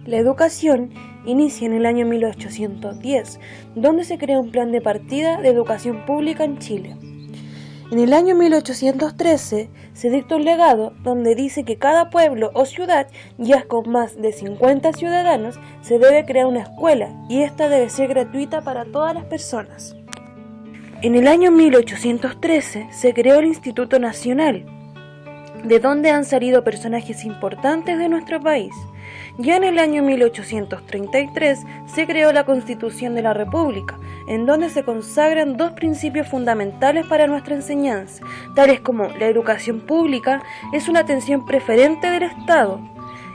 La educación inicia en el año 1810, donde se crea un plan de partida de educación pública en Chile. En el año 1813 se dicta un legado donde dice que cada pueblo o ciudad, ya con más de 50 ciudadanos, se debe crear una escuela y esta debe ser gratuita para todas las personas. En el año 1813 se creó el Instituto Nacional, de donde han salido personajes importantes de nuestro país. Ya en el año 1833 se creó la Constitución de la República, en donde se consagran dos principios fundamentales para nuestra enseñanza, tales como la educación pública es una atención preferente del Estado,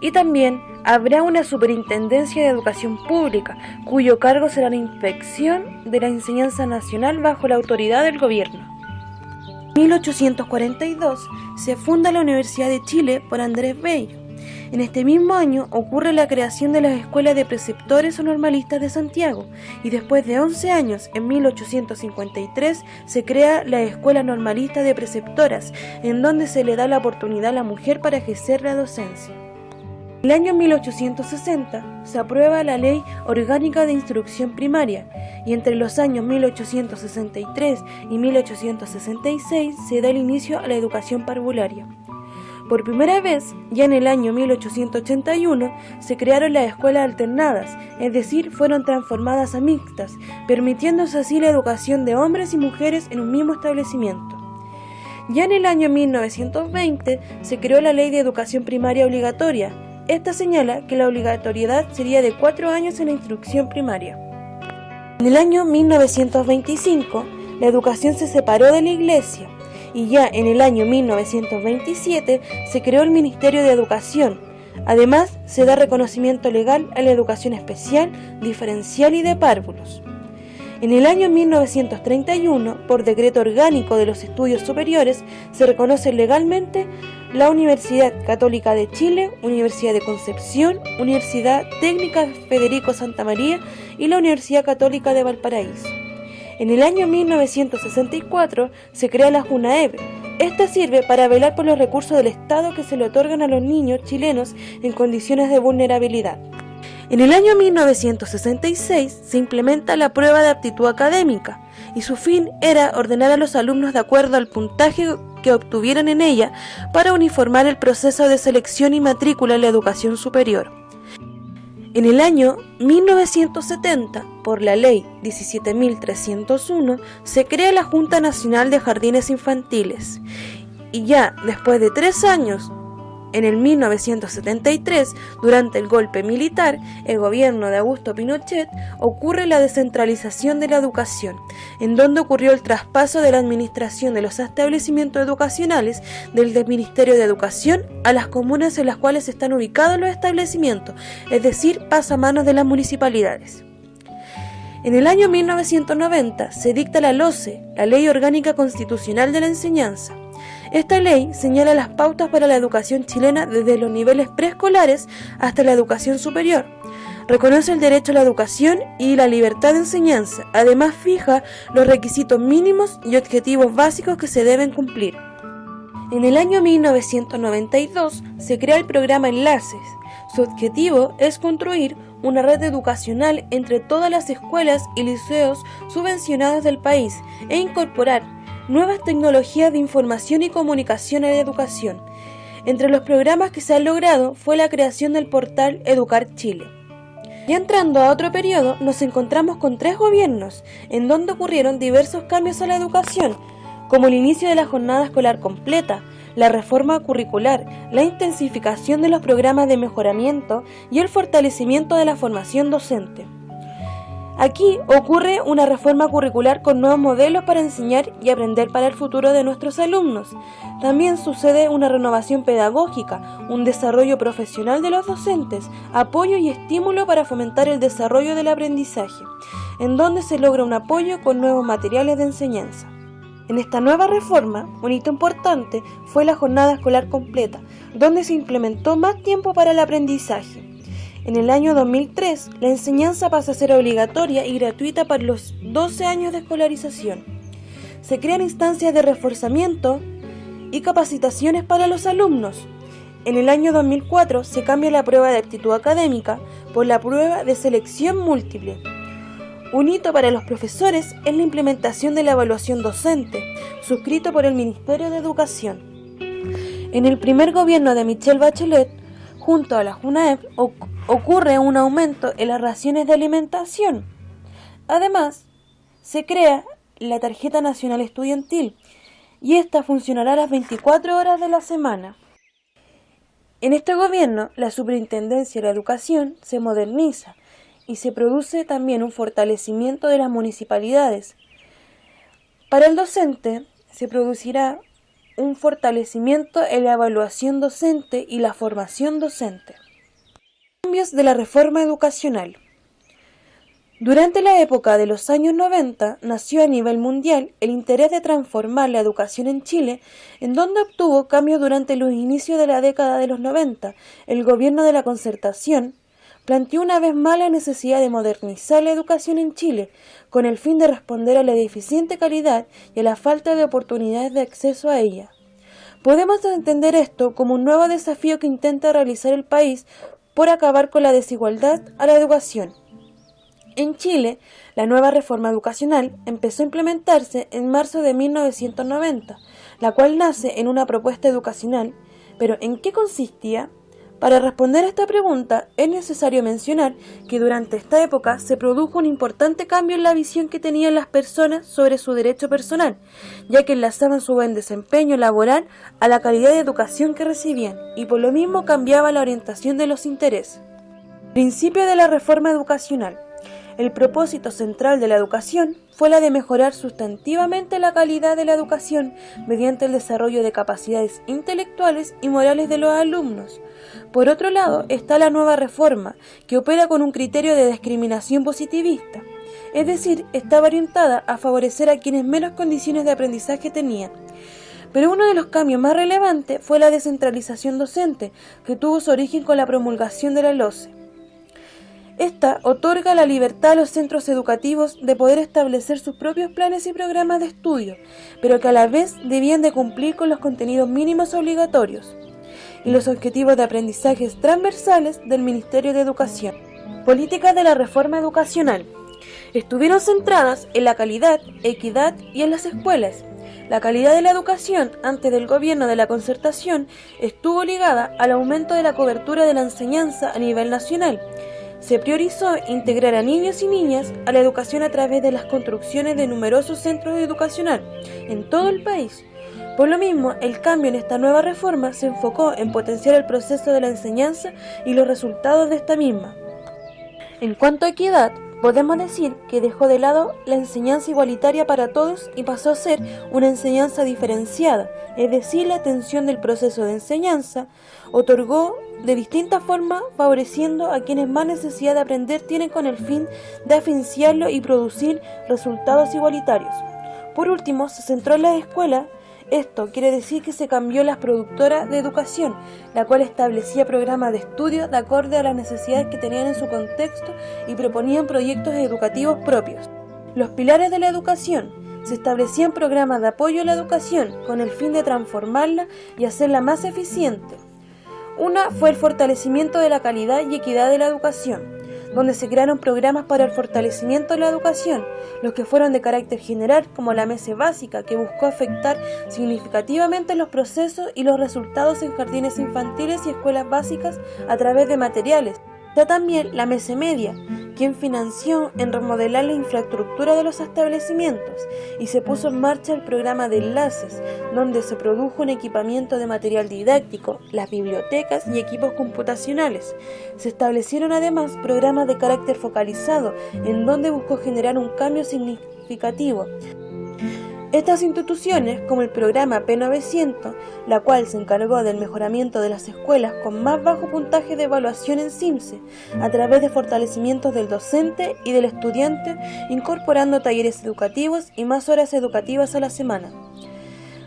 y también habrá una superintendencia de educación pública, cuyo cargo será la inspección de la enseñanza nacional bajo la autoridad del gobierno. En 1842 se funda la Universidad de Chile por Andrés Bello. En este mismo año ocurre la creación de las escuelas de preceptores o normalistas de Santiago y después de 11 años, en 1853, se crea la Escuela Normalista de Preceptoras, en donde se le da la oportunidad a la mujer para ejercer la docencia. En el año 1860 se aprueba la Ley Orgánica de Instrucción Primaria y entre los años 1863 y 1866 se da el inicio a la educación parvularia. Por primera vez, ya en el año 1881, se crearon las escuelas alternadas, es decir, fueron transformadas a mixtas, permitiéndose así la educación de hombres y mujeres en un mismo establecimiento. Ya en el año 1920 se creó la Ley de Educación Primaria Obligatoria. Esta señala que la obligatoriedad sería de 4 años en la instrucción primaria. En el año 1925, la educación se separó de la Iglesia y ya en el año 1927 se creó el Ministerio de Educación. Además, se da reconocimiento legal a la educación especial, diferencial y de párvulos. En el año 1931, por decreto orgánico de los estudios superiores, se reconoce legalmente la Universidad Católica de Chile, Universidad de Concepción, Universidad Técnica Federico Santa María y la Universidad Católica de Valparaíso. En el año 1964 se crea la JUNAEB. Esta sirve para velar por los recursos del Estado que se le otorgan a los niños chilenos en condiciones de vulnerabilidad. En el año 1966 se implementa la prueba de aptitud académica y su fin era ordenar a los alumnos de acuerdo al puntaje que obtuvieran en ella para uniformar el proceso de selección y matrícula en la educación superior. En el año 1970, por la Ley 17.301, se crea la Junta Nacional de Jardines Infantiles y ya después de 3 años, en el 1973, durante el golpe militar, el gobierno de Augusto Pinochet, ocurre la descentralización de la educación, en donde ocurrió el traspaso de la administración de los establecimientos educacionales del Ministerio de Educación a las comunas en las cuales están ubicados los establecimientos, es decir, pasa a manos de las municipalidades. En el año 1990 se dicta la LOCE, la Ley Orgánica Constitucional de la Enseñanza. Esta ley señala las pautas para la educación chilena desde los niveles preescolares hasta la educación superior. Reconoce el derecho a la educación y la libertad de enseñanza. Además, fija los requisitos mínimos y objetivos básicos que se deben cumplir. En el año 1992 se crea el programa Enlaces. Su objetivo es construir una red educacional entre todas las escuelas y liceos subvencionados del país e incorporar nuevas tecnologías de información y comunicación en la educación. Entre los programas que se han logrado fue la creación del portal Educar Chile. Y entrando a otro periodo, nos encontramos con 3 gobiernos, en donde ocurrieron diversos cambios a la educación, como el inicio de la jornada escolar completa, la reforma curricular, la intensificación de los programas de mejoramiento y el fortalecimiento de la formación docente. Aquí ocurre una reforma curricular con nuevos modelos para enseñar y aprender para el futuro de nuestros alumnos. También sucede una renovación pedagógica, un desarrollo profesional de los docentes, apoyo y estímulo para fomentar el desarrollo del aprendizaje, en donde se logra un apoyo con nuevos materiales de enseñanza. En esta nueva reforma, un hito importante fue la jornada escolar completa, donde se implementó más tiempo para el aprendizaje. En el año 2003, la enseñanza pasa a ser obligatoria y gratuita para los 12 años de escolarización. Se crean instancias de reforzamiento y capacitaciones para los alumnos. En el año 2004 se cambia la prueba de aptitud académica por la prueba de selección múltiple. Un hito para los profesores es la implementación de la evaluación docente, suscrito por el Ministerio de Educación. En el primer gobierno de Michelle Bachelet, junto a la JUNAEP, ocurre un aumento en las raciones de alimentación. Además, se crea la Tarjeta Nacional Estudiantil, y esta funcionará las 24 horas de la semana. En este gobierno, la Superintendencia de la Educación se moderniza y se produce también un fortalecimiento de las municipalidades. Para el docente, se producirá un fortalecimiento en la evaluación docente y la formación docente. Cambios de la reforma educacional. Durante la época de los años 90 nació a nivel mundial el interés de transformar la educación en Chile, en donde obtuvo cambios durante los inicios de la década de los 90. El gobierno de la Concertación planteó una vez más la necesidad de modernizar la educación en Chile, con el fin de responder a la deficiente calidad y a la falta de oportunidades de acceso a ella. Podemos entender esto como un nuevo desafío que intenta realizar el país por acabar con la desigualdad a la educación. En Chile, la nueva reforma educacional empezó a implementarse en marzo de 1990, la cual nace en una propuesta educacional, pero ¿en qué consistía? Para responder a esta pregunta, es necesario mencionar que durante esta época se produjo un importante cambio en la visión que tenían las personas sobre su derecho personal, ya que enlazaban su buen desempeño laboral a la calidad de educación que recibían, y por lo mismo cambiaba la orientación de los intereses. Principio de la reforma educacional. El propósito central de la educación fue la de mejorar sustantivamente la calidad de la educación mediante el desarrollo de capacidades intelectuales y morales de los alumnos. Por otro lado, está la nueva reforma, que opera con un criterio de discriminación positivista, es decir, estaba orientada a favorecer a quienes menos condiciones de aprendizaje tenían. Pero uno de los cambios más relevantes fue la descentralización docente, que tuvo su origen con la promulgación de la LOCE. Esta otorga la libertad a los centros educativos de poder establecer sus propios planes y programas de estudio, pero que a la vez debían de cumplir con los contenidos mínimos obligatorios y los objetivos de aprendizajes transversales del Ministerio de Educación. Políticas de la reforma educacional. Estuvieron centradas en la calidad, equidad y en las escuelas. La calidad de la educación antes del gobierno de la Concertación estuvo ligada al aumento de la cobertura de la enseñanza a nivel nacional. Se priorizó integrar a niños y niñas a la educación a través de las construcciones de numerosos centros educacionales en todo el país. Por lo mismo, el cambio en esta nueva reforma se enfocó en potenciar el proceso de la enseñanza y los resultados de esta misma. En cuanto a equidad, podemos decir que dejó de lado la enseñanza igualitaria para todos y pasó a ser una enseñanza diferenciada, es decir, la atención del proceso de enseñanza otorgó de distintas formas, favoreciendo a quienes más necesidad de aprender tienen con el fin de afianzarlo y producir resultados igualitarios. Por último, se centró en las escuelas. Esto quiere decir que se cambió las productoras de educación, la cual establecía programas de estudio de acorde a las necesidades que tenían en su contexto y proponían proyectos educativos propios. Los pilares de la educación. Se establecían programas de apoyo a la educación con el fin de transformarla y hacerla más eficiente. Una fue el fortalecimiento de la calidad y equidad de la educación, donde se crearon programas para el fortalecimiento de la educación, los que fueron de carácter general, como la mesa básica, que buscó afectar significativamente los procesos y los resultados en jardines infantiles y escuelas básicas a través de materiales. Está también la mesa media, quien financió en remodelar la infraestructura de los establecimientos, y se puso en marcha el programa de enlaces, donde se produjo un equipamiento de material didáctico, las bibliotecas y equipos computacionales. Se establecieron además programas de carácter focalizado, en donde buscó generar un cambio significativo. Estas instituciones, como el programa P900, la cual se encargó del mejoramiento de las escuelas con más bajo puntaje de evaluación en CIMSE, a través de fortalecimientos del docente y del estudiante, incorporando talleres educativos y más horas educativas a la semana.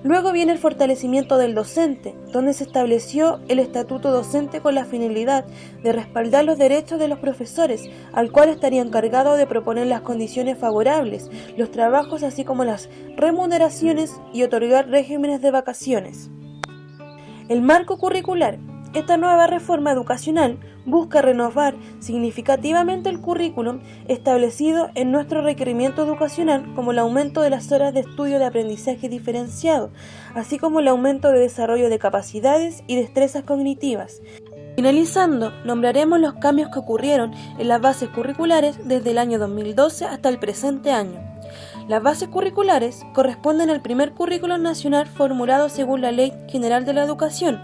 Luego viene el fortalecimiento del docente, donde se estableció el estatuto docente con la finalidad de respaldar los derechos de los profesores, al cual estaría encargado de proponer las condiciones favorables, los trabajos así como las remuneraciones y otorgar regímenes de vacaciones. El marco curricular. esta nueva reforma educacional busca renovar significativamente el currículum establecido en nuestro requerimiento educacional, como el aumento de las horas de estudio de aprendizaje diferenciado, así como el aumento de desarrollo de capacidades y destrezas cognitivas. Finalizando, nombraremos los cambios que ocurrieron en las bases curriculares desde el año 2012 hasta el presente año. Las bases curriculares corresponden al primer currículum nacional formulado según la Ley General de la Educación,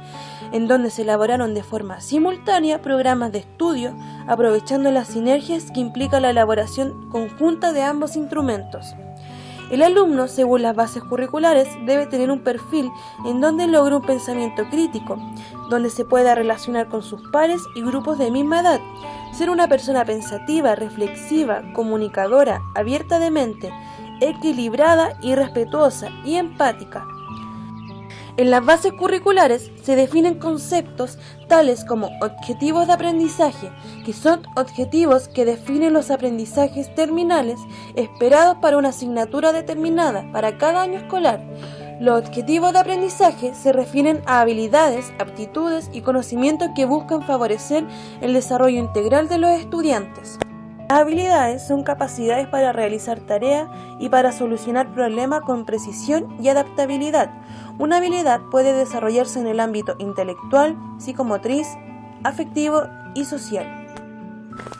en donde se elaboraron de forma simultánea programas de estudio, aprovechando las sinergias que implica la elaboración conjunta de ambos instrumentos. El alumno, según las bases curriculares, debe tener un perfil en donde logre un pensamiento crítico, donde se pueda relacionar con sus pares y grupos de misma edad, ser una persona pensativa, reflexiva, comunicadora, abierta de mente, equilibrada y respetuosa y empática. En las bases curriculares se definen conceptos tales como objetivos de aprendizaje, que son objetivos que definen los aprendizajes terminales esperados para una asignatura determinada para cada año escolar. Los objetivos de aprendizaje se refieren a habilidades, aptitudes y conocimientos que buscan favorecer el desarrollo integral de los estudiantes. Las habilidades son capacidades para realizar tareas y para solucionar problemas con precisión y adaptabilidad. Una habilidad puede desarrollarse en el ámbito intelectual, psicomotriz, afectivo y social.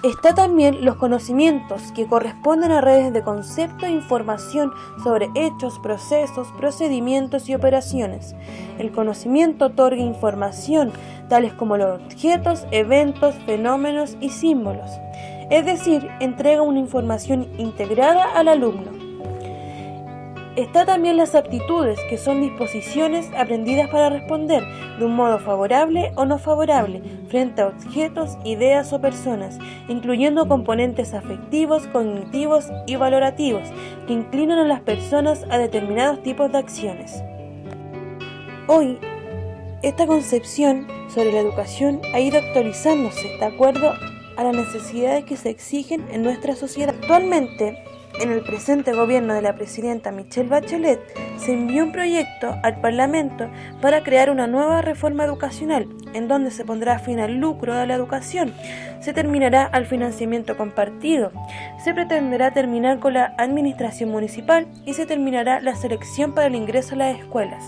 Está también los conocimientos, que corresponden a redes de concepto e información sobre hechos, procesos, procedimientos y operaciones. El conocimiento otorga información, tales como los objetos, eventos, fenómenos y símbolos. Es decir, entrega una información integrada al alumno. Está también las aptitudes, que son disposiciones aprendidas para responder de un modo favorable o no favorable frente a objetos, ideas o personas, incluyendo componentes afectivos, cognitivos y valorativos, que inclinan a las personas a determinados tipos de acciones. Hoy, esta concepción sobre la educación ha ido actualizándose de acuerdo a las necesidades que se exigen en nuestra sociedad. Actualmente, en el presente gobierno de la presidenta Michelle Bachelet, se envió un proyecto al Parlamento para crear una nueva reforma educacional, en donde se pondrá fin al lucro de la educación, se terminará al financiamiento compartido, se pretenderá terminar con la administración municipal y se terminará la selección para el ingreso a las escuelas.